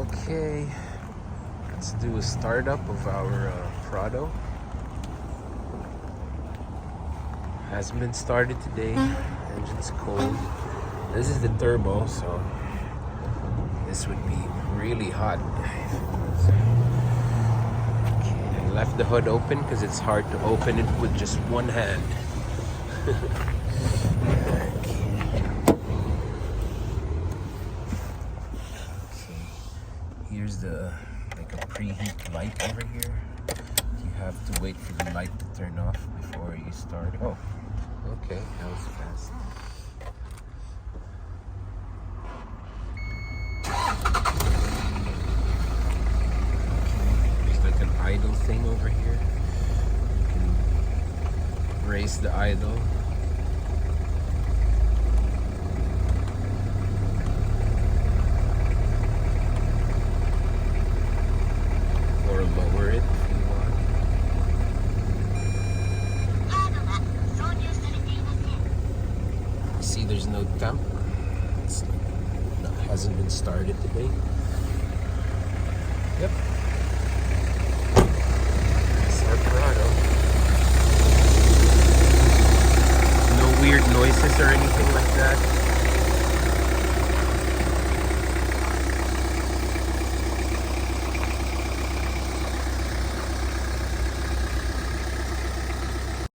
Okay, let's do a startup of our Prado. Hasn't been started today. Engine's cold. This is the turbo, so this would be really hot. Okay, I left the hood open because it's hard to open it with just one hand. Here's the like a preheat light over here. You have to wait for the light to turn off before you start. Oh, okay, that was fast. There's like an idle thing over here. You can raise the idle. Or lower it if you want. See, there's no temp. It hasn't been started today. Yep.